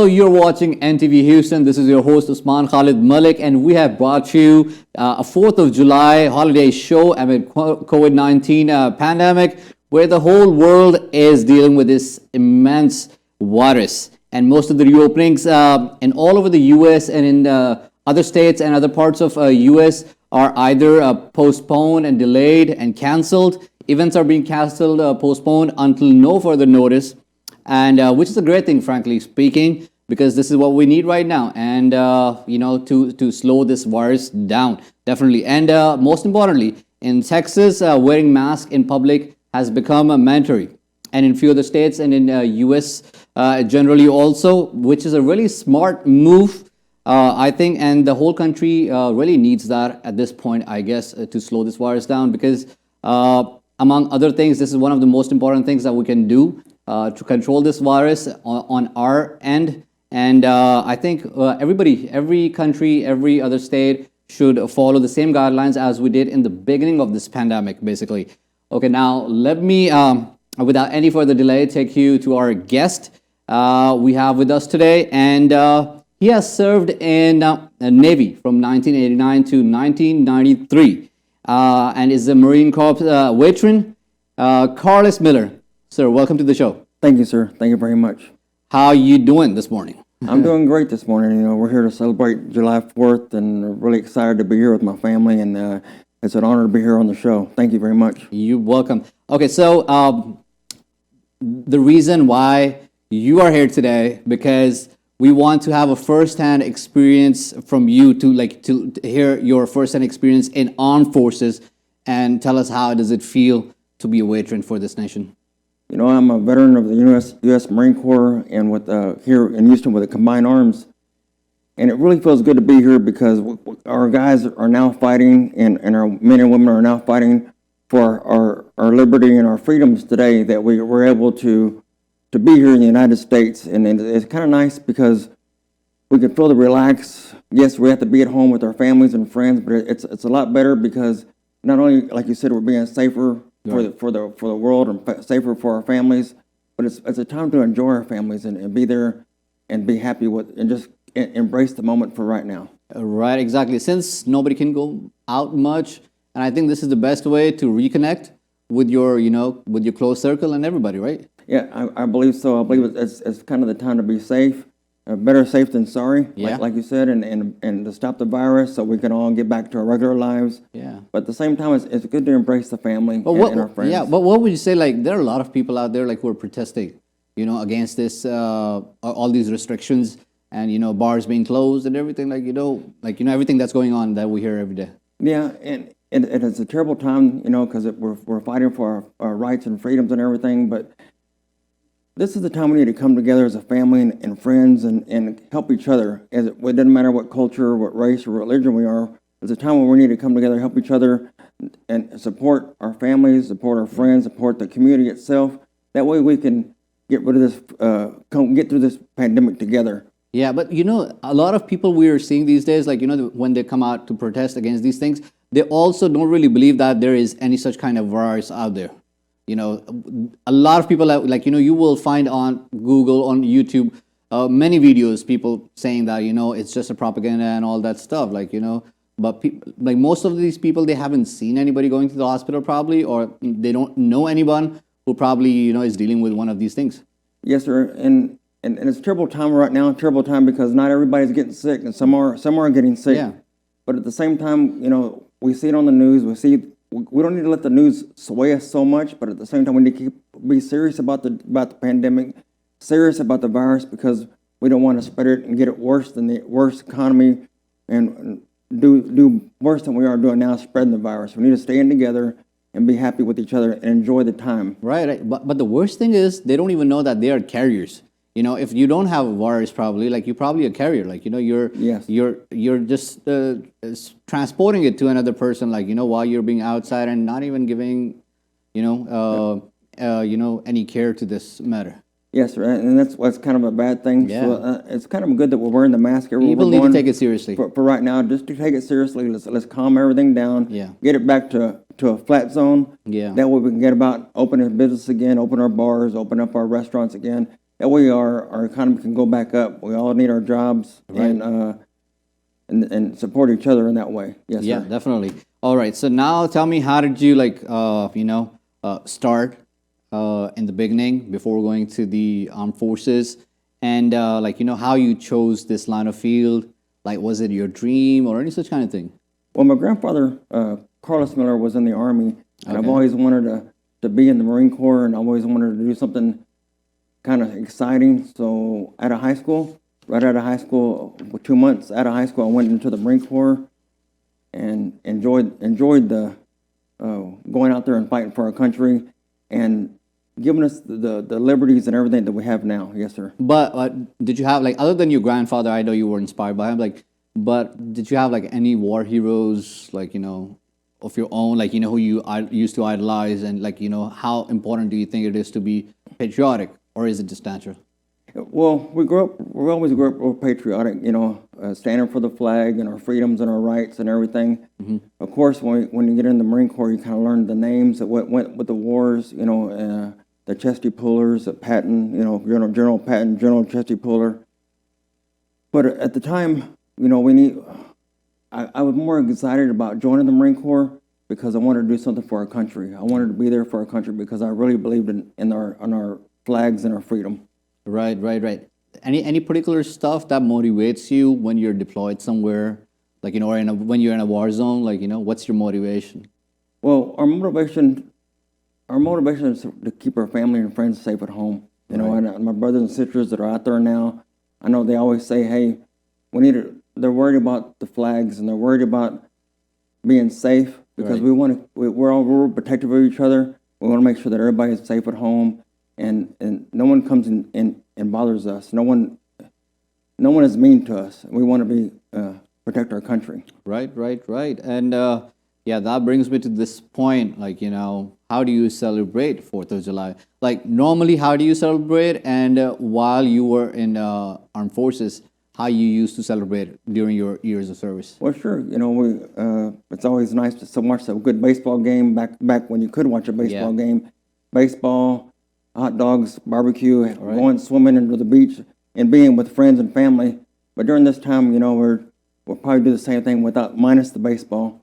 Hello, you're watching NTV Houston. This is your host Usman, Khalid, Malik, and we have brought you a 4th of July holiday show amid COVID-19 pandemic, where the whole world is dealing with this immense virus. And most of the reopenings in all over the U.S. and in other states and other parts of U.S. are either postponed and delayed and canceled. Events are being canceled, postponed until no further notice. And which is a great thing, frankly speaking, because this is what we need right now, and to slow this virus down, definitely. And most importantly, in Texas, wearing masks in public has become mandatory, and in few other states and in U.S. Generally also, which is a really smart move, I think, and the whole country really needs that at this point, I guess, to slow this virus down, because among other things, this is one of the most important things that we can do to control this virus on our end. And I think everybody, every country, every other state should follow the same guidelines as we did in the beginning of this pandemic, basically. Okay, now let me, without any further delay, take you to our guest we have with us today. And he has served in the Navy from 1989 to 1993 and is a Marine Corps veteran. Carlis Miller. Sir, welcome to the show. Thank you, sir. Thank you very much. How are you doing this morning? I'm doing great this morning. You know, we're here to celebrate July 4th, and we're really excited to be here with my family, and it's an honor to be here on the show. Thank you very much. You're welcome. Okay, so the reason why you are here today, because we want to have a first-hand experience from you to hear your first-hand experience in armed forces, and tell us how does it feel to be a veteran for this nation. You know, I'm a veteran of the U.S. Marine Corps, and with here in Houston with the Combined Arms, and it really feels good to be here because our guys are now fighting, and our men and women are now fighting for our liberty and our freedoms today, that we were able to be here in the United States. And it's kind of nice because we can feel the relax. Yes, we have to be at home with our families and friends, but it's a lot better because not only, like you said, we're being safer for the world and safer for our families, but it's a time to enjoy our families and be there and be happy with and just embrace the moment for right now. Right, exactly. Since nobody can go out much, and I think this is the best way to reconnect with your close circle and everybody, right? Yeah, I believe so. I believe it's kind of the time to be safe. Better safe than sorry, Yeah. like you said, and to stop the virus so we can all get back to our regular lives. Yeah. But at the same time, it's good to embrace the family and our friends. Yeah, but what would you say? Like, there are a lot of people out there who are protesting, against this, all these restrictions and bars being closed and everything. Everything that's going on that we hear every day. Yeah, and it's a terrible time, because we're fighting for our rights and freedoms and everything. But this is the time we need to come together as a family and friends and help each other. It doesn't matter what culture, what race, or religion we are. It's a time when we need to come together, help each other, and support our families, support our friends, support the community itself. That way we can get rid of this, get through this pandemic together. Yeah, but a lot of people we are seeing these days, when they come out to protest against these things, they also don't really believe that there is any such kind of virus out there. A lot of people you will find on Google, on YouTube, many videos, people saying that, it's just a propaganda and all that stuff, but most of these people, they haven't seen anybody going to the hospital probably, or they don't know anyone who probably, is dealing with one of these things. Yes, sir. And it's a terrible time right now, terrible time because not everybody's getting sick, and some are getting sick. Yeah. But at the same time, we see it on the news, we don't need to let the news sway us so much, but at the same time, we need to be serious about the pandemic, serious about the virus, because we don't want to spread it and get it worse than the worst economy and do worse than we are doing now, spreading the virus. We need to stay in together and be happy with each other and enjoy the time. Right. But the worst thing is they don't even know that they are carriers. If you don't have a virus, probably you're probably a carrier. Yes. You're just transporting it to another person. While you're being outside and not even giving, any care to this matter. Yes, sir. And that's what's kind of a bad thing. Yeah. So it's kind of good that we're wearing the mask everywhere. People need to take it seriously. For right now, just to take it seriously. Let's calm everything down. Yeah. Get it back to a flat zone. Yeah. That way we can get about opening business again, open our bars, open up our restaurants again, That way our economy can go back up. We all need our jobs and support each other in that way. Yes, Yeah, sir. definitely. All right. So now tell me, how did you start in the beginning before going to the armed forces, and how you chose this line of field? Like, was it your dream or any such kind of thing? Well, my grandfather, Carlis Miller, was in the Army, and I've Okay. always wanted to be in the Marine Corps, and I always wanted to do something kind of exciting. So right out of high school, 2 months out of high school, I went into the Marine Corps and enjoyed the going out there and fighting for our country and giving us the liberties and everything that we have now. Yes, sir. But did you have, like, other than your grandfather? I know you were inspired by him. Like, but did you have like any war heroes, like, of your own, like, who you used to idolize, and like, how important do you think it is to be patriotic, or is it just natural? Well, we always grew up real patriotic, standing for the flag and our freedoms and our rights and everything. Of course, when you get in the Marine Corps, you kind of learn the names that went with the wars, the Chesty Pullers, Patton, General Patton, General Chesty Puller. But at the time, I was more excited about joining the Marine Corps because I wanted to do something for our country. I wanted to be there for our country because I really believed in our flags and our freedom. Right. Any particular stuff that motivates you when you're deployed somewhere, like, or when you're in a war zone, like, what's your motivation? Well, our motivation is to keep our family and friends safe at home. And my brothers and sisters that are out there now, I know they always say, "Hey, they're worried about the flags and they're worried about being safe because we're protective of each other. We want to make sure that everybody's safe at home and no one comes in and bothers us. No one is mean to us. We want to protect our country." Right. And that brings me to this point. Like, how do you celebrate 4th of July? Like, normally, how do you celebrate? And while you were in armed forces, how you used to celebrate during your years of service? Well, sure. It's always nice to watch a good baseball game back when you could watch a baseball game. Baseball, hot dogs, barbecue, going swimming into the beach, and being with friends and family. But during this time, we'll probably do the same thing minus the baseball.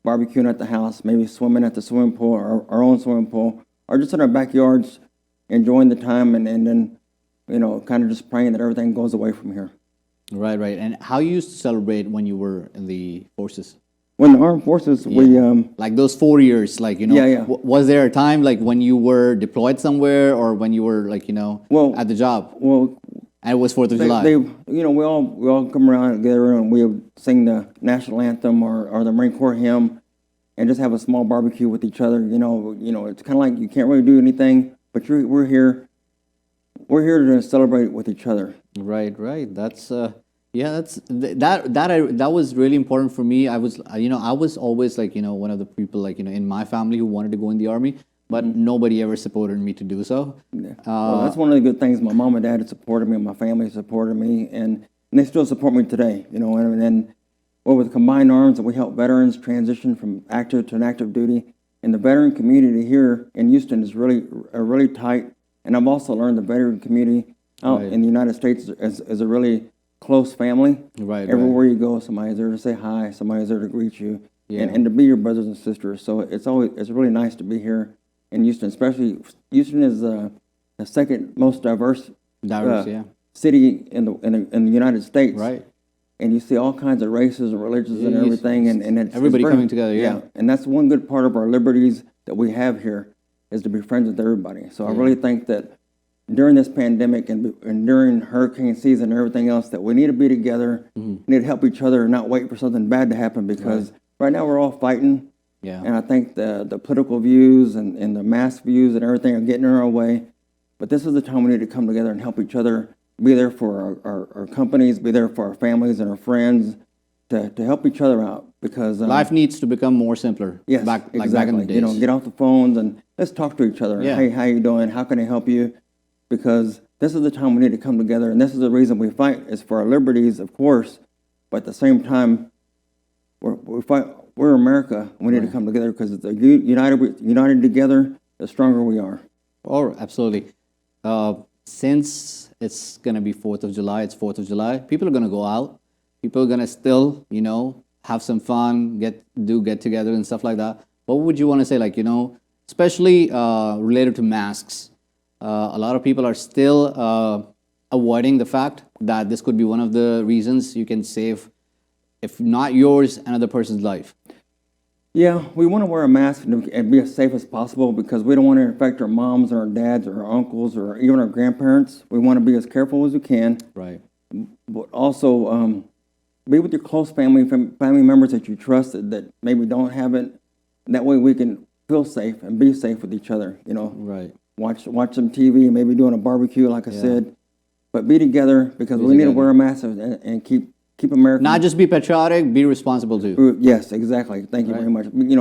Barbecuing at the house, maybe swimming at the swimming pool, or our own swimming pool, or just in our backyards, enjoying the time, and then, kind of just praying that everything goes away from here. Right. And how you used to celebrate when you were in the forces? When the armed forces, we like those 4 years, like, Yeah. Was there a time like when you were deployed somewhere, or when you were like, at the job, well, and it was 4th of July? we all come around together and we would sing the national anthem or the Marine Corps hymn, and just have a small barbecue with each other. It's kind of like you can't really do anything, but we're here to celebrate with each other. Right. That's that was really important for me. I was always like, one of the people, like, in my family who wanted to go in the army, but nobody ever supported me to do so. Well, that's one of the good things. My mom and dad had supported me, and my family supported me, and they still support me today. And with Combined Arms, we help veterans transition from active to inactive duty. And the veteran community here in Houston is really tight. And I've also learned the veteran community out in the United States is a really close family. Everywhere you go, somebody's there to say hi, somebody's there to greet you, and to be your brothers and sisters. So it's really nice to be here in Houston. Especially Houston is the second most diverse city in the United States. Right. And you see all kinds of races and religions and everything, and it's everybody coming together. Yeah. And that's one good part of our liberties that we have here, is to be friends with everybody. So I really think that during this pandemic and during hurricane season and everything else, that we need to be together, we need to help each other and not wait for something bad to happen, because right now we're all fighting. Yeah. And I think the political views and the mass views and everything are getting in our way. But this is the time we need to come together and help each other, be there for our companies, be there for our families and our friends, to help each other out, because life needs to become more simpler. Yes, exactly. back in the days. Get off the phones and let's talk to each other. Yeah. Hey, how you doing? How can I help you? Because this is the time we need to come together, and this is the reason we fight, is for our liberties, of course, but at the same time, we're America. We need to come together, because it's united together, the stronger we are. Oh, absolutely. since it's going to be 4th of July, it's 4th of July, people are going to go out. People are going to still, have some fun, get together and stuff like that. What would you want to say, especially related to masks? A lot of people are still avoiding the fact that this could be one of the reasons you can save, if not yours, another person's life. Yeah, we want to wear a mask and be as safe as possible because we don't want to infect our moms or our dads or our uncles or even our grandparents. We want to be as careful as we can. Right. But also be with your close family members that you trust that maybe don't have it. That way we can feel safe and be safe with each other, Right. Watch some TV, maybe doing a barbecue, like I said. But be together because we need to wear a mask and keep America. Not just be patriotic, be responsible too. Yes, exactly. Thank you very much. Be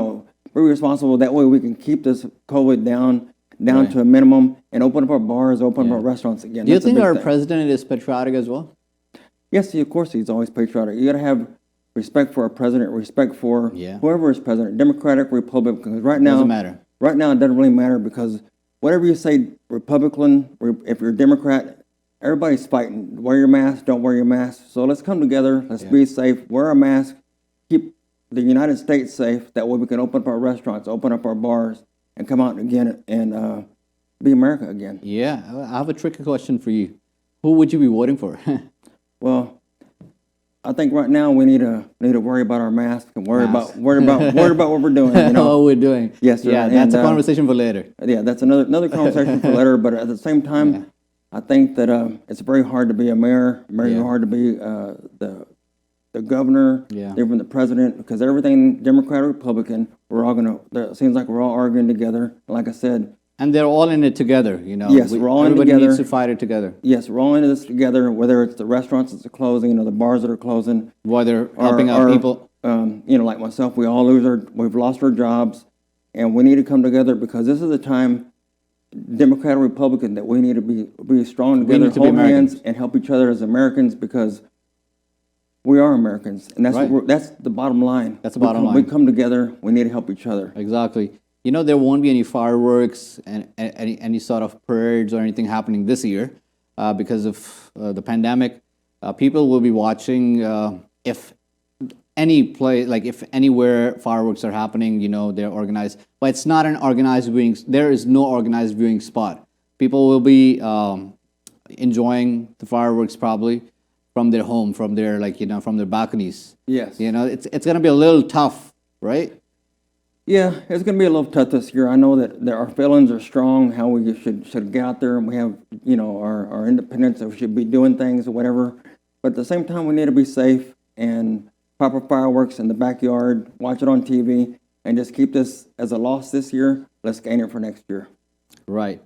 responsible. That way we can keep this COVID down to a minimum and open up our bars, open up our restaurants again. Do you think our president is patriotic as well? Yes, of course he's always patriotic. You got to have respect for our president, respect for whoever is president, Democratic, Republican. Because right now, doesn't matter. Right now, it doesn't really matter because whatever you say, Republican, if you're Democrat, everybody's fighting. Wear your mask, don't wear your mask. So let's come together. Let's be safe. Wear a mask. Keep the United States safe. That way we can open up our restaurants, open up our bars, and come out again and be America again. Yeah, I have a tricky question for you. Who would you be voting for? Well, I think right now we need to worry about our mask and worry about what we're doing. What we're doing. Yes, sir. Yeah, that's a conversation for later. Yeah, that's another conversation for later. But at the same time, I think that it's very hard to be a mayor, very hard to be the governor, even the president, because everything Democrat or Republican, it seems like we're all arguing together. Like I said. And they're all in it together, Yes, we're all in it together. Everybody needs to fight it together. Yes, we're all in this together, whether it's the restaurants that are closing, the bars that are closing. Whether helping out people. Like myself, we've lost our jobs, and we need to come together because this is the time, Democrat or Republican, that we need to be strong together, hold hands, and help each other as Americans because we are Americans, and that's the bottom line. That's the bottom line. We come together. We need to help each other. Exactly. There won't be any fireworks and any sort of parades or anything happening this year because of the pandemic. People will be watching if anywhere fireworks are happening, they're organized. But it's not an organized viewing. There is no organized viewing spot. People will be enjoying the fireworks probably from their home, from their from their balconies. Yes. It's going to be a little tough, right? Yeah, it's going to be a little tough this year. I know that our feelings are strong, how we should get out there and we have, our independence, that we should be doing things or whatever. But at the same time, we need to be safe and proper fireworks in the backyard, watch it on TV, and just keep this as a loss this year. Let's gain it for next year. Right.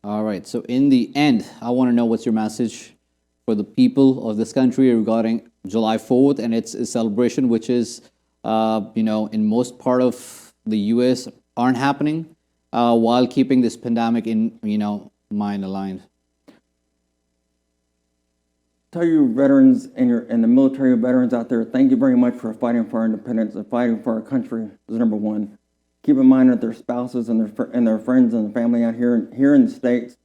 All right. So in the end, I want to know what's your message for the people of this country regarding July 4th and its celebration, which is, in most part of the U.S. aren't happening while keeping this pandemic in, mind aligned. Tell you veterans and the military veterans out there, thank you very much for fighting for our independence and fighting for our country is number one. Keep in mind that their spouses and their friends and the family out here in the States,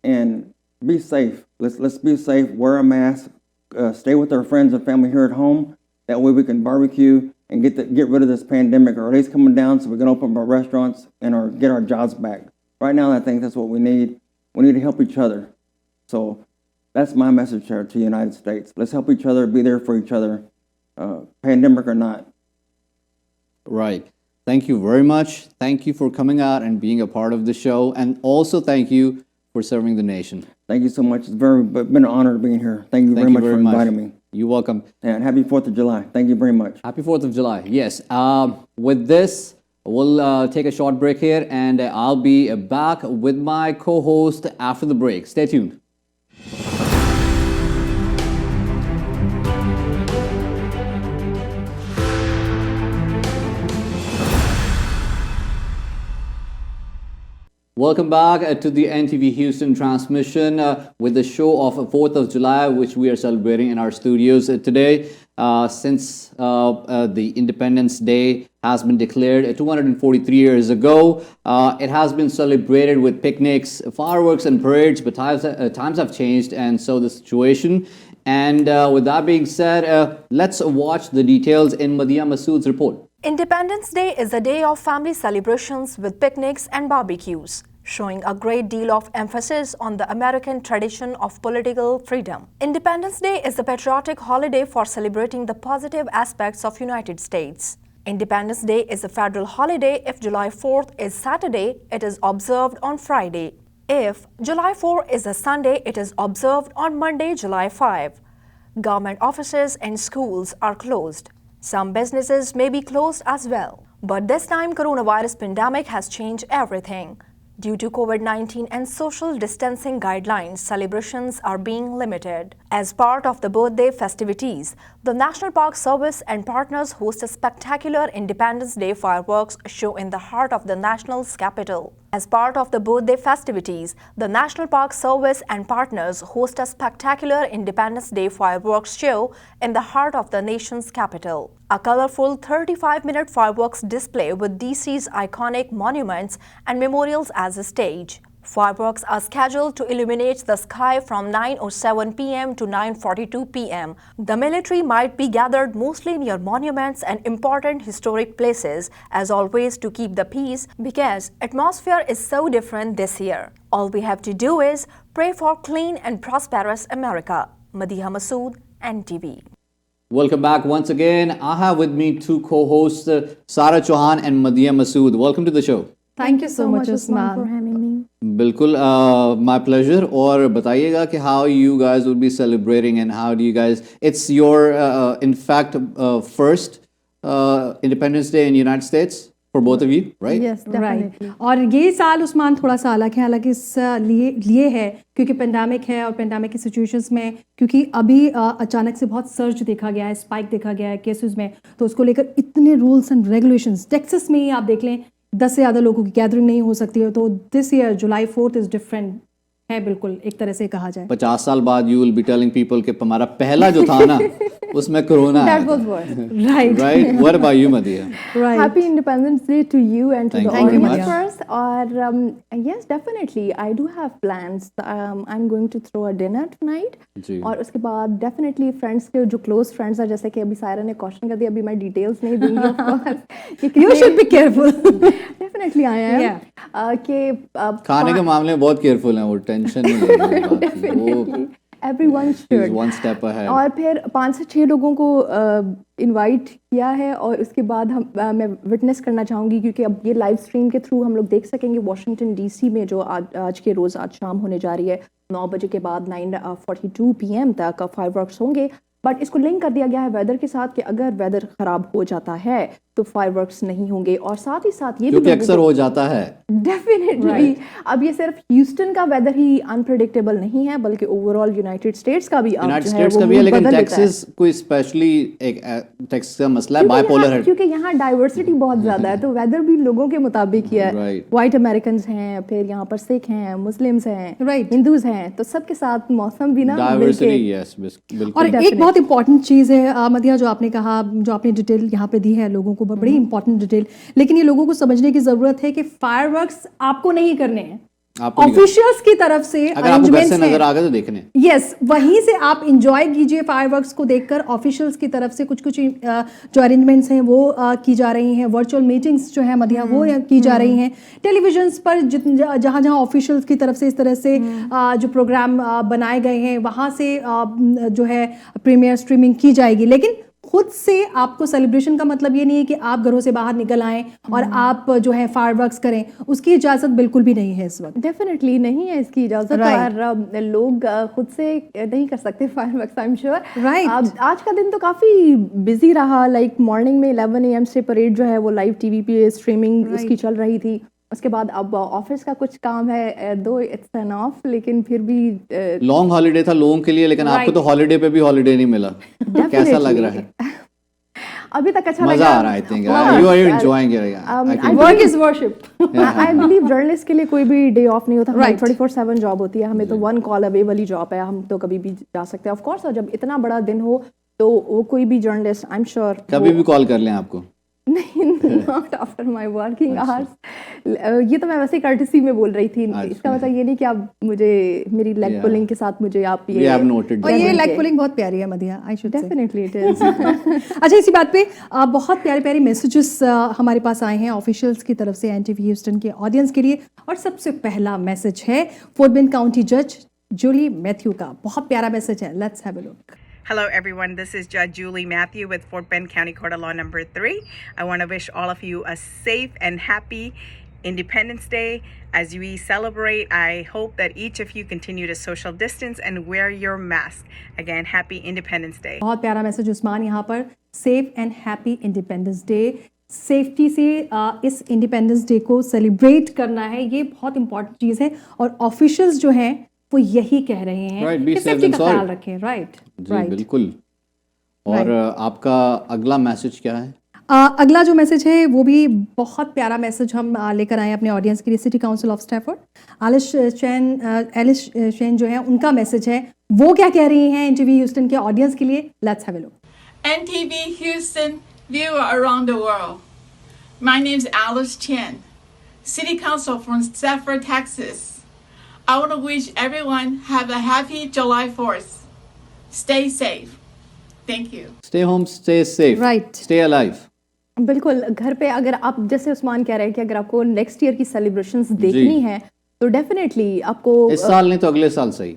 and be safe. Let's be safe. Wear a mask. Stay with our friends and family here at home. That way we can barbecue and get rid of this pandemic, or at least coming down so we can open up our restaurants and get our jobs back. Right now, I think that's what we need. We need to help each other. So that's my message here to the United States. Let's help each other, be there for each other, pandemic or not. Right. Thank you very much. Thank you for coming out and being a part of the show. And also thank you for serving the nation. Thank you so much. It's been an honor being here. Thank you very much for inviting me. You're welcome. And happy 4th of July. Thank you very much. Happy 4th of July. Yes. With this, we'll take a short break here, and I'll be back with my co-host after the break. Stay tuned. Welcome back to the NTV Houston transmission with the show of 4th of July, which we are celebrating in our studios today. Since the Independence Day has been declared 243 years ago. It has been celebrated with picnics, fireworks, and parades, but times have changed, and so the situation. And with that being said, let's watch the details in Madiha Masood's report. Independence Day is a day of family celebrations with picnics and barbecues, showing a great deal of emphasis on the American tradition of political freedom. Independence Day is a patriotic holiday for celebrating the positive aspects of United States. Independence Day is a federal holiday. If July 4th is Saturday, it is observed on Friday. If July 4 is a Sunday, it is observed on Monday, July 5. Government offices and schools are closed. Some businesses may be closed as well. But this time, coronavirus pandemic has changed everything. Due to COVID-19 and social distancing guidelines, celebrations are being limited. As part of the birthday festivities, the National Park Service and partners host a spectacular Independence Day fireworks show in the heart of the nation's capital. As part of the birthday festivities, the National Park Service and partners host a spectacular Independence Day fireworks show in the heart of the nation's capital. A colorful 35-minute fireworks display with DC's iconic monuments and memorials as a stage. Fireworks are scheduled to illuminate the sky from 9:07 p.m. to 9:42 p.m. The military might be gathered mostly near monuments and important historic places, as always, to keep the peace, because atmosphere is so different this year. All we have to do is pray for clean and prosperous America. Madiha Masood, NTV. Welcome back once again. I have with me two co-hosts, Sarah Chauhan and Madiha Masood. Welcome to the show. Thank you so much, Usman, for having me. बिल्कुल my pleasure. और बताइएगा कि how you guys will be celebrating and how do you guys, it's your in fact first Independence Day in United States for both of you, right? Yes, definitely. Right और ये साल उस्मान थोड़ा सा अलग है, हालांकि इस लिए है क्योंकि पेंडेमिक है और पेंडेमिक की सिचुएशंस में क्योंकि अभी अचानक से बहुत सर्ज देखा गया है, स्पाइक देखा गया है केसेस में, तो उसको लेकर इतने रूल्स एंड रेगुलेशंस टेक्सास में ही आप देख लें 10 से ज़्यादा लोगों की गैदरिंग नहीं हो सकती है, तो this year July 4th is different है, बिल्कुल एक तरह से कहा जाए 50 साल बाद you will be telling people कि हमारा पहला जो था ना उसमें corona That was worse. Right right? What about you, Madiha? Right Happy Independence Day to you and to Thank the you very audience much. first. Or yes, definitely. I do have plans. I'm going to throw a dinner tonight. जी. और उसके बाद definitely friends के जो close friends हैं, जैसे कि अभी सायरा ने क्वेश्चन कर दिया, अभी मैं डिटेल्स नहीं दूंगी of course. You should be careful Definitely I am. Yeah. कि खाने के मामले में बहुत केयरफुल हैं वो, टेंशन नहीं लेंगे बात की। definitely everyone He's should. one step ahead. और फिर 5 से 6 लोगों को इनवाइट किया है और उसके बाद मैं विटनेस करना चाहूँगी क्योंकि अब ये लाइव स्ट्रीम के थ्रू हम लोग देख सकेंगे वाशिंगटन डीसी में जो आज के रोज़ आज शाम होने जा रही है 9 बजे के बाद 9:42 PM तक फायरवर्क्स होंगे, बट इसको लिंक कर दिया गया है वेदर के साथ कि अगर वेदर ख़राब हो जाता है तो फायरवर्क्स नहीं होंगे। और साथ ही साथ ये क्योंकि अक्सर हो जाता है डेफिनेटली अब ये सिर्फ ह्यूस्टन का वेदर ही अनप्रेडिक्टेबल नहीं है बल्कि ओवरऑल यूनाइटेड स्टेट्स का भी यूनाइटेड स्टेट्स का भी है, लेकिन टेक्सास कोई स्पेशली एक टेक्सास का मसला है, बाइपोलर है क्योंकि यहाँ डाइवर्सिटी बहुत ज्यादा है तो वेदर भी लोगों के मुताबिक ही है। Right. वाइट अमेरिकन हैं, फिर यहाँ पर सिख हैं, मुस्लिम्स हैं, Right. हिंदूज हैं, तो सबके साथ मौसम भी ना डाइवर्सिटी, यस बिल्कुल। और एक बहुत इंपॉर्टेंट चीज़ है मदिहा जो आपने कहा, जो आपने डिटेल यहाँ पे दी है लोगों को, बड़ी इंपॉर्टेंट डिटेल, लेकिन ये लोगों को समझने की जरूरत है कि फायरवर्क्स आपको नहीं करने हैं, आपको नहीं ऑफिशियल्स की तरफ से अगर आपको घर से नजर आ गए तो देखने। यस, वहीं से आप इंजॉय कीजिए फायरवर्क्स को देखकर। ऑफिशियल्स की तरफ से कुछ कुछ जो अरेंजमेंट्स हैं वो की जा रही हैं, वर्चुअल मीटिंग्स जो है मदिहा वो की जा रही हैं, टेलीविजन पर जहाँ जहाँ ऑफिशियल्स की तरफ से इस तरह से जो प्रोग्राम बनाए गए हैं वहाँ से जो है प्रीमियर स्ट्रीमिंग की जाएगी। लेकिन खुद से आपको सेलिब्रेशन का मतलब ये नहीं है कि आप घरों से बाहर निकल आएं और आप जो है फायरवर्क्स करें, उसकी इजाजत बिल्कुल भी नहीं है इस वक्त। डेफिनेटली नहीं है इसकी इजाजत। Right. और लोग खुद से नहीं कर सकते fireworks, I am sure. Right. आज का दिन तो काफी बिजी रहा, लाइक मॉर्निंग में 11 AM से परेड जो है वो लाइव टीवी पे स्ट्रीमिंग Right. उसकी चल रही थी। उसके बाद अब ऑफिस का कुछ काम है, दो इट्स एन ऑफ, लेकिन फिर भी लॉन्ग हॉलीडे था लोगों के लिए, लेकिन आपको तो हॉलीडे पे भी हॉलीडे नहीं मिला, कैसा लग रहा है? अभी तक अच्छा मजा आ रहा है, I think you are enjoying it. Work is worship. I believe journalist के लिए कोई भी डे ऑफ नहीं होता, Right. 24/7 जॉब होती है, हमें तो वन कॉल अवे वाली जॉब है, हम तो कभी भी जा सकते हैं ऑफ कोर्स। और जब इतना बड़ा दिन हो तो वो कोई भी जर्नलिस्ट आई एम श्योर कभी भी कॉल कर लें आपको। नहीं, not after my working hours. ये तो मैं वैसे कर्टसी में बोल रही थी। इसका मतलब ये नहीं कि आप मुझे मेरी लेग पुलिंग के साथ मुझे आप We have noted और ये that. लेग पुलिंग बहुत प्यारी है Madiha, I should say. Definitely it is. अच्छा, इसी बात पे बहुत प्यारे प्यारे मैसेजेस हमारे पास आए हैं ऑफिशियल्स की तरफ से एनटीवी ह्यूस्टन के ऑडियंस के लिए। और सबसे पहला मैसेज है फोर्ट बेंड काउंटी जज जूली मैथ्यू का। बहुत प्यारा मैसेज है, let's have a look. Hello everyone, this is Judge Julie Matthew with Fort Bend County Court of Law number 3. I want to wish all of you a safe and happy Independence Day. As we celebrate, I hope that each of you continue to social distance and wear your mask. Again, happy Independence Day. बहुत प्यारा message Usman यहाँ पर, safe and happy independence day. Safety से इस independence day को celebrate करना है, ये बहुत इंपॉर्टेंट चीज़ है। और ऑफिशियल्स जो हैं वो यही कह रहे हैं Right, be कि safe सेफ्टी and का sorry. ख्याल रखें। राइट, जी बिल्कुल। और आपका अगला मैसेज क्या है? अगला जो मैसेज है वो भी बहुत प्यारा मैसेज हम लेकर आए हैं अपने ऑडियंस के लिए। City council of Stafford Ellis Shane जो है, उनका मैसेज है। वो क्या कह रही हैं एनटीवी ह्यूस्टन के ऑडियंस के लिए, let's have a look. NTV Houston viewer around the world. My name's Alice Chen, City Council from Stafford, Texas. I want to wish everyone have a happy July 4th. Stay safe. Thank you. Stay home, stay safe. Right. Stay alive. बिल्कुल। घर पे अगर आप, जैसे उस्मान कह रहे हैं कि अगर आपको नेक्स्ट ईयर की सेलिब्रेशंस देखनी है तो डेफिनेटली आपको इस साल नहीं तो अगले साल सही।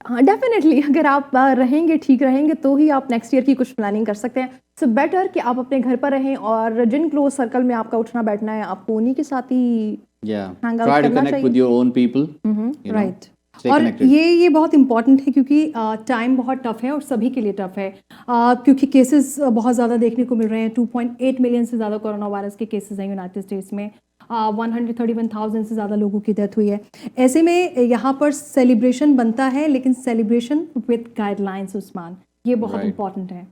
हाँ, डेफिनेटली अगर आप रहेंगे, ठीक रहेंगे तो ही आप नेक्स्ट ईयर की कुछ प्लानिंग कर सकते हैं। सो बेटर कि आप अपने घर पर रहें और जिन क्लोज सर्कल में आपका उठना बैठना है आपको उन्हीं के साथ ही hang out Try to करना connect with चाहिए। your own people. You know, right. stay और connected. ये बहुत इंपॉर्टेंट है क्योंकि टाइम बहुत टफ है और सभी के लिए टफ है, क्योंकि केसेस बहुत ज़्यादा देखने को मिल रहे हैं। 2.8 मिलियन से ज़्यादा कोरोना वायरस के केसेस हैं यूनाइटेड स्टेट्स में। 131,000 से ज़्यादा लोगों की डेथ हुई है। ऐसे में यहाँ पर सेलिब्रेशन बनता है, लेकिन सेलिब्रेशन विद गाइडलाइंस उस्मान, ये बहुत Right. इंपॉर्टेंट है।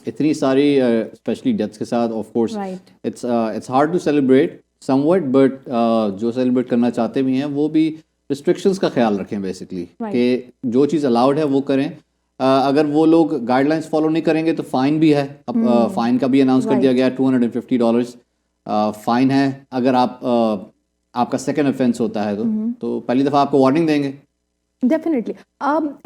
इतनी सारी स्पेशली डेथ्स के साथ of course Right. It's hard to celebrate something, but जो सेलिब्रेट करना चाहते भी हैं वो भी रिस्ट्रिक्शंस का ख्याल रखें बेसिकली, Right. कि जो चीज़ अलाउड है वो करें। अगर वो लोग गाइडलाइंस फॉलो नहीं करेंगे तो फाइन भी है। अब फाइन का भी अनाउंस कर दिया गया, $250 फाइन है अगर आपका सेकेंड ऑफेंस होता है तो पहली दफ़ा आपको वार्निंग देंगे। डेफिनेटली।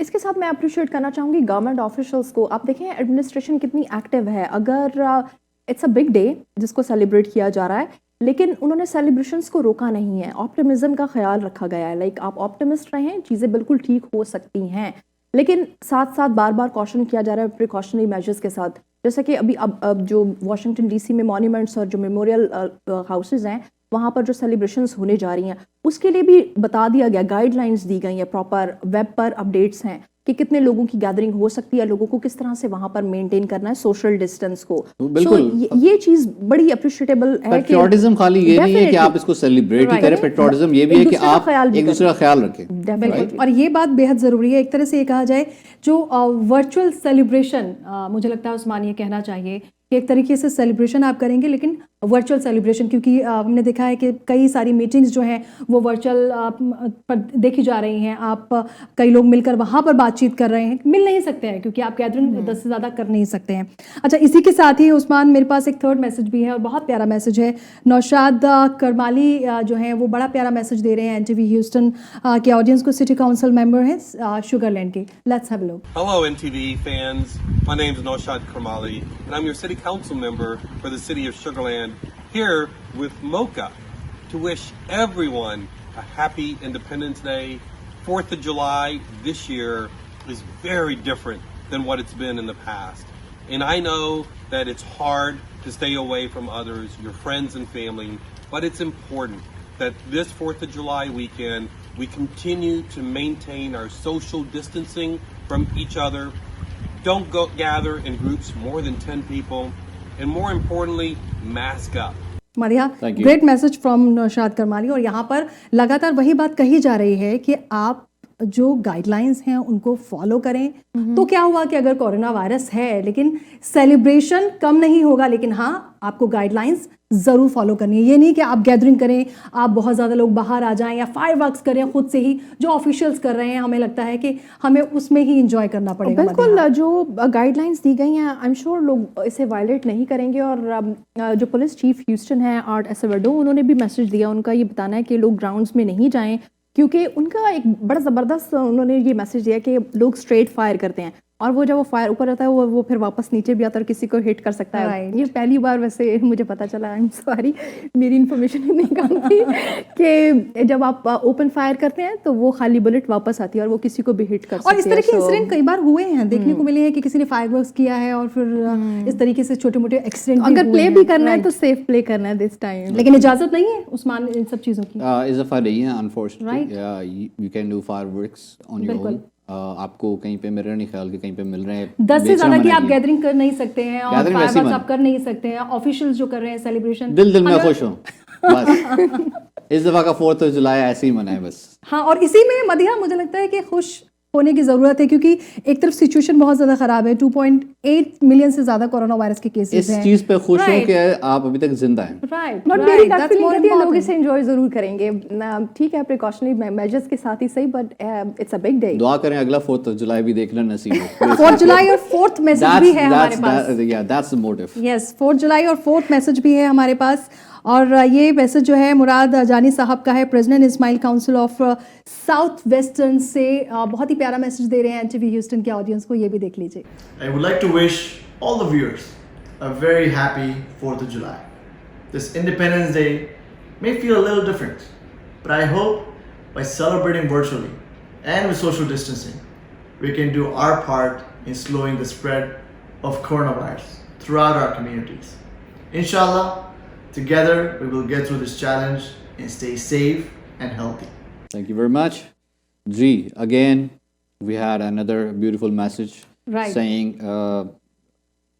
इसके साथ मैं अप्रिशिएट करना चाहूँगी गवर्नमेंट ऑफिशियल्स को। आप देखें एडमिनिस्ट्रेशन कितनी एक्टिव है। अगर इट्स अ बिग डे जिसको सेलिब्रेट किया जा रहा है, लेकिन उन्होंने सेलिब्रेशंस को रोका नहीं है। ऑप्टिमिज्म का ख्याल रखा गया है। लाइक आप ऑप्टिमिस्ट रहें, चीज़ें बिल्कुल ठीक हो सकती हैं, लेकिन साथ साथ बार बार कॉशन किया जा रहा है प्रिकॉशनरी मेजर्स के साथ। जैसे कि अभी अब जो वाशिंगटन डीसी में मॉन्यूमेंट्स और जो मेमोरियल हाउसेज हैं वहाँ पर जो सेलिब्रेशंस होने जा रही हैं उसके लिए भी बता दिया गया, गाइडलाइंस दी गई हैं, प्रॉपर वेब पर अपडेट्स हैं कि कितने लोगों की गैदरिंग हो सकती है, लोगों को किस तरह से वहाँ पर मेंटेन करना है सोशल डिस्टेंस को। बिल्कुल। ये चीज़ बड़ी अप्रिशिएटेबल है। पेट्रियोटिज्म खाली ये नहीं है कि आप इसको सेलिब्रेट ही करें, पेट्रियोटिज्म ये भी है कि आप एक दूसरे का ख्याल रखें। बिल्कुल। और ये बात बेहद ज़रूरी है। एक तरह से ये कहा जाए जो वर्चुअल सेलिब्रेशन, मुझे लगता है उस्मान ये कहना चाहिए कि एक तरीके से सेलिब्रेशन आप करेंगे, लेकिन वर्चुअल सेलिब्रेशन, क्योंकि हमने देखा है कि कई सारी मीटिंग्स जो हैं वो वर्चुअल पर देखी जा रही हैं। आप कई लोग मिलकर वहाँ पर बातचीत कर रहे हैं, मिल नहीं सकते हैं क्योंकि आप गैदरिंग 10 से ज़्यादा कर नहीं सकते हैं। अच्छा, इसी के साथ ही उस्मान मेरे पास एक थर्ड मैसेज भी है और बहुत प्यारा मैसेज है। नौशाद करमाली जो हैं वो बड़ा प्यारा मैसेज दे रहे हैं एनटीवी ह्यूस्टन के ऑडियंस को। सिटी काउंसिल मेंबर हैं शुगरलैंड के। Let's have a look. Hello, NTV fans. My name is Naushad Karmali, and I'm your City Council member for the City of Sugarland, here with Mocha to wish everyone a happy Independence Day. 4th of July this year is very different than what it's been in the past. And I know that it's hard to stay away from others, your friends and family, but it's important that this 4th of July weekend we continue to maintain our social distancing from each other. Don't go gather in groups more than 10 people, and more importantly, mask up. Madiha, Thank you. Great message from Naushad Karmali. और यहाँ पर लगातार वही बात कही जा रही है कि आप जो गाइडलाइंस हैं उनको फॉलो करें। तो क्या हुआ कि अगर कोरोना वायरस है लेकिन सेलिब्रेशन कम नहीं होगा, लेकिन हाँ आपको गाइडलाइंस ज़रूर फॉलो करनी है। ये नहीं कि आप गैदरिंग करें, आप बहुत ज़्यादा लोग बाहर आ जाएं या फायरवर्क्स करें खुद से ही, जो ऑफिशियल्स कर रहे हैं हमें लगता है कि हमें उसमें ही इंजॉय करना पड़ेगा। बिल्कुल, जो गाइडलाइंस दी गई हैं आई एम श्योर लोग इसे वायलेट नहीं करेंगे। और जो पुलिस चीफ ह्यूस्टन है आर्ट एसेवेडो, उन्होंने भी मैसेज दिया, उनका ये बताना है कि लोग ग्राउंड्स में नहीं जाएं, क्योंकि उनका एक बड़ा ज़बरदस्त उन्होंने ये मैसेज दिया कि लोग स्ट्रेट फायर करते हैं और वो जब वो फायर ऊपर रहता है वो फिर वापस नीचे भी आता है और किसी को हिट कर सकता है। Right. ये पहली बार वैसे मुझे पता चला, आई एम सॉरी मेरी इन्फॉर्मेशन नहीं काम थी कि जब आप ओपन फायर करते हैं तो वो खाली बुलेट वापस आती है और वो किसी को भी हिट कर सकती है। और इस तरह के इंसिडेंट कई बार हुए हैं, देखने को मिले हैं कि किसी ने फायरवर्क्स किया है और फिर इस तरीके से छोटे मोटे एक्सीडेंट। अगर प्ले भी करना है तो सेफ प्ले करना है दिस टाइम, लेकिन इजाजत नहीं है उस्मान इन सब चीज़ों की। इजाफा नहीं है unfortunately. Right. You can do fireworks on your own. आपको कहीं पे मेरा नहीं ख्याल कि कहीं पे मिल रहे हैं 10 से ज़्यादा की आप गैदरिंग गैदरिंग कर नहीं सकते हैं और Gathering वैसे ही फायरवर्क्स बंद। आप कर नहीं सकते हैं। ऑफिशियल्स जो कर रहे हैं सेलिब्रेशन, दिल में खुश हूँ बस। इस दफा का 4th of July ऐसे ही मनाए बस। हाँ, और इसी में मदिहा मुझे लगता है कि खुश होने की ज़रूरत है, क्योंकि एक तरफ सिचुएशन बहुत ज़्यादा ख़राब है, 2.8 मिलियन से ज़्यादा कोरोना वायरस के केसेस इस हैं। चीज पे खुश हूँ Right. कि आप अभी तक जिंदा हैं। राइट, नॉट मेरी गट फीलिंग कहती है लोग इसे एंजॉय जरूर करेंगे। ठीक है, प्रिकॉशनरी मेजर्स के साथ ही सही, but it's a big day. दुआ करें अगला 4th of July भी देखना नसीब हो। 4th जुलाई और 4th मैसेज भी है हमारे पास। That's the motive. Yes, 4th जुलाई और 4th मैसेज भी है हमारे पास, और ये मैसेज जो है मुराद जानी साहब का है, president Ismail council of south western से। बहुत ही प्यारा मैसेज दे रहे हैं एनटीवी ह्यूस्टन के ऑडियंस को, ये भी देख लीजिए। I would like to wish all the viewers a very happy 4th of July. This Independence Day may feel a little different, but I hope by celebrating virtually and with social distancing, we can do our part in slowing the spread of coronavirus throughout our communities. Inshallah, together we will get through this challenge and stay safe and healthy. Thank you very much. G, again, we had another beautiful message Right. saying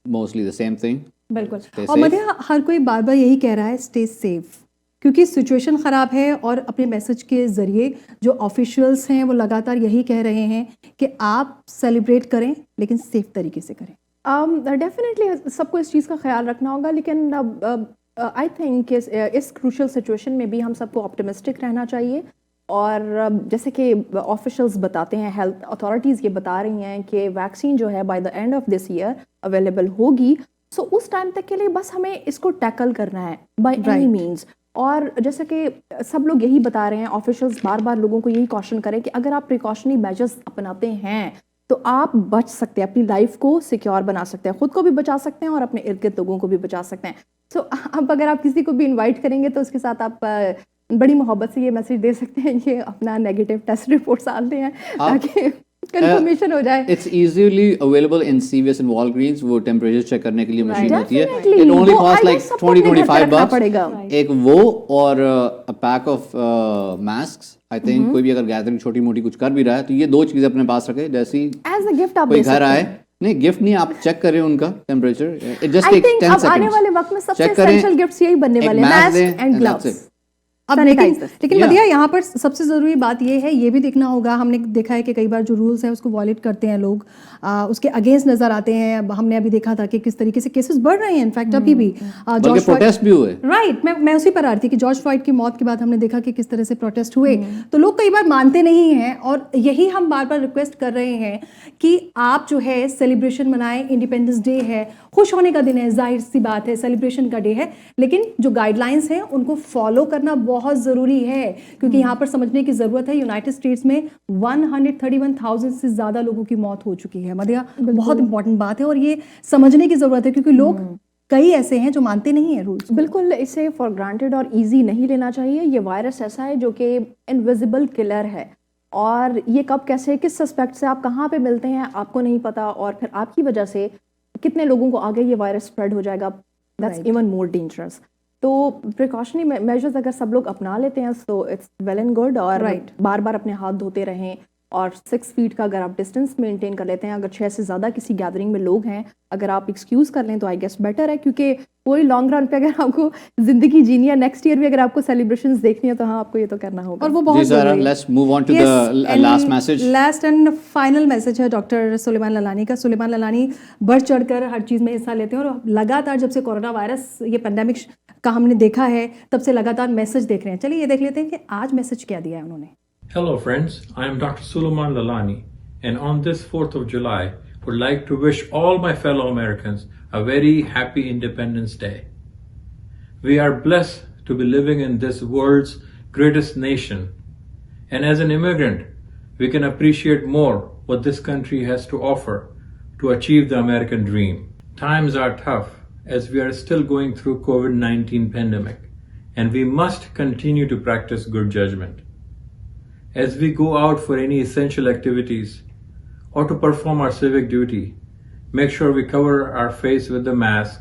mostly the same thing. बिल्कुल, Stay और safe. Madiha हर कोई बार बार यही कह रहा है stay safe, क्योंकि situation ख़राब है, और अपने मैसेज के ज़रिए जो ऑफिशियल्स हैं वो लगातार यही कह रहे हैं कि आप सेलिब्रेट करें लेकिन सेफ तरीके से करें। डेफिनेटली सबको इस चीज़ का ख्याल रखना होगा, लेकिन आई थिंक इस क्रूशल सिचुएशन में भी हम सबको ऑप्टिमिस्टिक रहना चाहिए। और जैसे कि ऑफिशियल्स बताते हैं, हेल्थ अथॉरिटीज़ ये बता रही हैं कि वैक्सीन जो है by the end of this year available होगी। सो उस टाइम तक के लिए बस हमें इसको टैकल करना है बाय एनी मीन्स। और जैसे कि सब लोग यही बता रहे हैं, ऑफिशियल्स बार बार लोगों को यही कॉशन करें कि अगर आप प्रिकॉशनरी मेजर्स अपनाते हैं तो आप बच सकते हैं, अपनी लाइफ को सिक्योर बना सकते हैं, खुद को भी बचा सकते हैं और अपने इर्द गिर्द लोगों को भी बचा सकते हैं। सो अब अगर आप किसी को भी इनवाइट करेंगे तो उसके साथ आप बड़ी मोहब्बत से ये मैसेज दे सकते हैं कि अपना नेगेटिव टेस्ट रिपोर्ट डाल दें ताकि कंफर्मेशन हो जाए। It's easily available in CVS and Walgreens. वो टेम्परेचर चेक करने के लिए मशीन होती है। Definitely. It only वो costs I like guess सबको अपने घर पे 20-25 रखना bucks. पड़ेगा। एक वो और a pack of masks. I think कोई भी अगर गैदरिंग छोटी मोटी कुछ कर भी रहा है तो ये दो चीजें अपने पास रखे, जैसे एज अ गिफ्ट आप कोई दे घर सकते आए, हैं। नहीं गिफ्ट नहीं, आप चेक करें उनका temperature. It just I takes think 10 अब seconds. आने वाले वक्त में सबसे चेक करें, एसेंशियल गिफ्ट्स यही बनने एक वाले, mask मास्क दें, and and that's gloves. it. अब लेकिन Yeah. मदिहा यहाँ पर सबसे ज़रूरी बात ये है, ये भी देखना होगा, हमने देखा है कि कई बार जो रूल्स हैं उसको वॉलेट करते हैं लोग, उसके अगेंस्ट नज़र आते हैं। हमने अभी देखा था कि किस तरीके से केसेस बढ़ रहे हैं, इनफैक्ट अभी भी बल्कि प्रोटेस्ट भी हुए। राइट, मैं उसी पर आ रही थी कि जॉर्ज फ्लॉयड की मौत के बाद हमने देखा कि किस तरह से प्रोटेस्ट हुए। तो लोग कई बार मानते नहीं हैं, और यही हम बार बार रिक्वेस्ट कर रहे हैं कि आप जो है सेलिब्रेशन मनाएं। इंडिपेंडेंस डे है, खुश होने का दिन है, जाहिर सी बात है, सेलिब्रेशन का डे है, लेकिन जो गाइडलाइंस हैं उनको फॉलो करना बहुत ज़रूरी है, क्योंकि यहाँ पर समझने की ज़रूरत है यूनाइटेड स्टेट्स में 131,000 से ज़्यादा लोगों की मौत हो चुकी है। मदिहा, बहुत इंपॉर्टेंट बात है और ये समझने की ज़रूरत है, क्योंकि लोग कई ऐसे हैं जो मानते नहीं हैं रूल्स। बिल्कुल इसे फॉर ग्रांटेड और इजी नहीं लेना चाहिए। ये वायरस ऐसा है जो कि इनविजिबल किलर है, और ये कब कैसे किस सस्पेक्ट से आप कहाँ पे मिलते हैं आपको नहीं पता, और फिर आपकी वजह से कितने लोगों को आगे ये वायरस स्प्रेड हो जाएगा, दैट्स इवन मोर डेंजरस। तो प्रिकॉशनरी मेजर्स अगर सब लोग अपना लेते हैं तो इट्स वेल एंड गुड, और बार बार अपने हाथ धोते रहें, और 6 फीट का अगर आप डिस्टेंस मेंटेन कर लेते हैं, अगर 6 से ज़्यादा किसी गैदरिंग में लोग हैं, अगर आप एक्सक्यूज़ कर लें तो आई गेस बेटर है, क्योंकि कोई लॉन्ग रन पे अगर आपको ज़िंदगी जीनी है, नेक्स्ट ईयर भी अगर आपको सेलिब्रेशंस देखनी है तो हाँ, आपको ये तो करना होगा। और वो बहुत जी सर, जरूरी है। Let's move on to the last message. Last and final message है डॉक्टर सुलेमान ललानी का। सुलेमान ललानी बढ़ चढ़कर हर चीज़ में हिस्सा लेते हैं और लगातार जब से कोरोना वायरस ये पेंडेमिक का हमने देखा है तब से लगातार मैसेज देख रहे हैं। चलिए ये देख लेते हैं कि आज मैसेज क्या दिया है उन्होंने। Hello friends, I am Dr. Suleiman Lalani and on this 4th of July would like to wish all my fellow Americans a very happy Independence Day. We are blessed to be living in this world's greatest nation, and as an immigrant we can appreciate more what this country has to offer to achieve the American dream. Times are tough as we are still going through COVID-19 pandemic, and we must continue to practice good judgment. As we go out for any essential activities or to perform our civic duty, make sure we cover our face with the mask,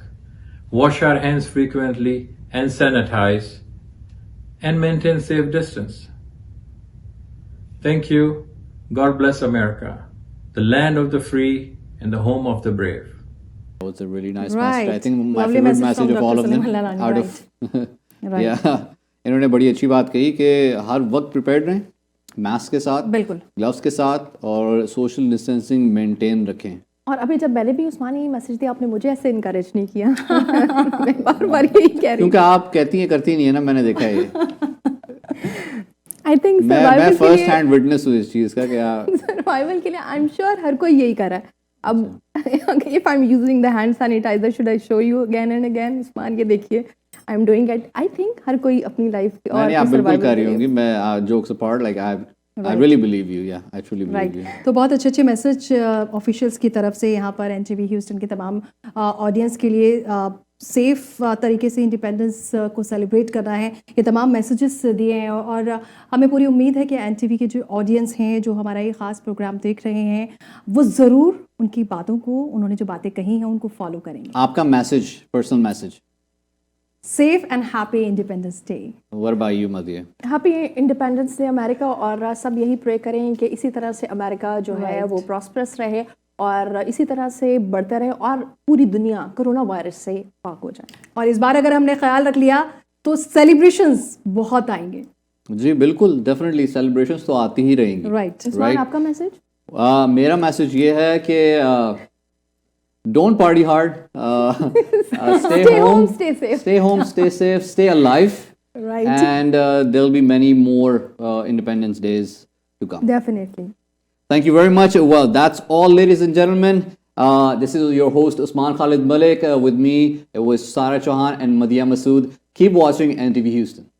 wash our hands frequently and sanitize, and maintain safe distance. Thank you. God bless America, the land of the free and the home of the brave. That was a really nice Right. message. I think my Lovely favorite message message from of all Dr. of them. Suleiman Lalani, Out right. of Right. yeah. इन्होंने बड़ी अच्छी बात कही कि हर वक्त prepared रहें, mask के साथ, बिल्कुल, ग्लव्स के साथ, और सोशल डिस्टेंसिंग मेंटेन रखें। और अभी जब मैंने भी उस्मान ये मैसेज दिया, आपने मुझे ऐसे इनकरेज नहीं किया। मैं बार-बार यही कह रही हूँ। क्योंकि आप कहती हैं करती नहीं है ना, मैंने देखा है ये। आई थिंक मैं सर्वाइवल फर्स्ट हैंड विटनेस हूँ इस चीज़ का कि सर्वाइवल के लिए आई एम श्योर हर कोई यही कर रहा है। अब if I am using the hand sanitizer, should I show you again and again? Usman ये देखिए, I am doing it. I think हर कोई अपनी लाइफ और आप बिल्कुल कर रही होंगी। मैं jokes apart, like I really believe you. Yeah, I truly believe you. तो बहुत अच्छे अच्छे मैसेज ऑफिशियल्स की तरफ से यहाँ पर एनटीवी ह्यूस्टन के तमाम ऑडियंस के लिए सेफ तरीके से इंडिपेंडेंस को सेलिब्रेट करना है, ये तमाम मैसेजेस दिए हैं। और हमें पूरी उम्मीद है कि एनटीवी के जो ऑडियंस हैं, जो हमारा ये ख़ास प्रोग्राम देख रहे हैं, वो ज़रूर उनकी बातों को, उन्होंने जो बातें कही हैं उनको फॉलो करेंगे। आपका message, personal message. Safe and happy independence day. What about you, Madiha? Happy independence day America, और सब यही प्रे करें कि इसी तरह से अमेरिका जो है वो प्रॉस्परस रहे और इसी तरह से बढ़ते रहे और पूरी दुनिया कोरोना वायरस से पाक हो जाए। और इस बार अगर हमने ख्याल रख लिया तो सेलिब्रेशंस बहुत आएंगे। जी बिल्कुल, डेफिनेटली सेलिब्रेशंस तो आती ही रहेंगी। राइट। उस्मान, आपका मैसेज? मेरा मैसेज ये है कि don't party hard, stay home, stay safe. stay home, stay safe, stay alive, Right. and there'll be many more Independence Days to come. Definitely. Thank you very much. Well, that's all, ladies and gentlemen. This is your host Usman Khalid Malik. With me, it was Sarah Chauhan and Madiha Masood. Keep watching NTV Houston.